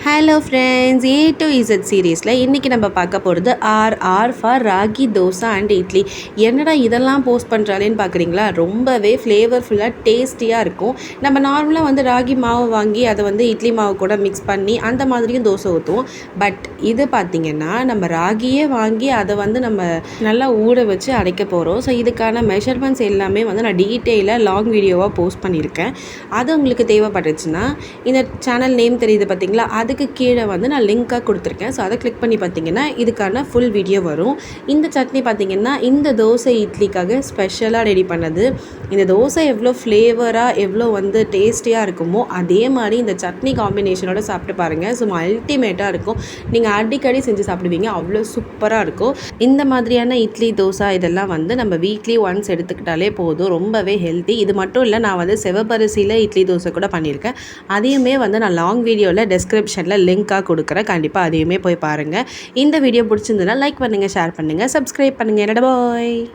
Hello friends, A to Z சீரீஸில் இன்றைக்கி நம்ம பார்க்க போகிறது R for ragi dosa and idli. என்னடா இதெல்லாம் போஸ்ட் பண்ணுறாலேன்னு பார்க்குறீங்களா? ரொம்பவே ஃப்ளேவர்ஃபுல்லாக டேஸ்டியாக இருக்கும். நம்ம நார்மலாக ராகி மாவு வாங்கி அதை இட்லி மாவு கூட மிக்ஸ் பண்ணி அந்த மாதிரியும் தோசை ஊற்றுவோம். பட் இது பார்த்திங்கன்னா நம்ம ராகியே வாங்கி அதை நம்ம நல்லா ஊற வச்சு அடைக்க போகிறோம். ஸோ இதுக்கான மெஷர்மெண்ட்ஸ் எல்லாமே நான் டீட்டெயிலாக லாங் வீடியோவாக போஸ்ட் பண்ணியிருக்கேன். அது உங்களுக்கு தேவைப்பட்டுச்சுன்னா இந்த சேனல் நேம் தெரியுது பார்த்திங்களா, அதுக்கு கீழே நான் லிங்காக கொடுத்துருக்கேன். ஸோ அதை கிளிக் பண்ணி பார்த்தீங்கன்னா இதுக்கான ஃபுல் வீடியோ வரும். இந்த சட்னி பார்த்திங்கன்னா இந்த தோசை இட்லிக்காக ஸ்பெஷலாக ரெடி பண்ணது. இந்த தோசை எவ்வளோ ஃப்ளேவராக எவ்வளோ டேஸ்டியாக இருக்குமோ அதே மாதிரி இந்த சட்னி காம்பினேஷனோட சாப்பிட்டு பாருங்கள். ஸோ அல்டிமேட்டாக இருக்கும். நீங்கள் அடிக்கடி செஞ்சு சாப்பிடுவீங்க, அவ்வளோ சூப்பராக இருக்கும். இந்த மாதிரியான இட்லி தோசை இதெல்லாம் நம்ம வீக்லி ஒன்ஸ் எடுத்துக்கிட்டாலே போதும். ரொம்பவே ஹெல்த்தி. இது மட்டும் இல்லை, நான் சிவப்பரிசியில் இட்லி தோசை கூட பண்ணியிருக்கேன். அதையுமே நான் லாங் வீடியோவில் டெஸ்கிரிப்ஷனில் லிங்காக கொடுக்குறேன். கண்டிப்பாக அதையுமே போய் பாருங்கள். இந்த வீடியோ பிடிச்சிருந்ததுன்னா லைக் பண்ணுங்கள், ஷேர் பண்ணுங்கள், சப்ஸ்கிரைப் பண்ணுங்கள். என்னடா பாய்.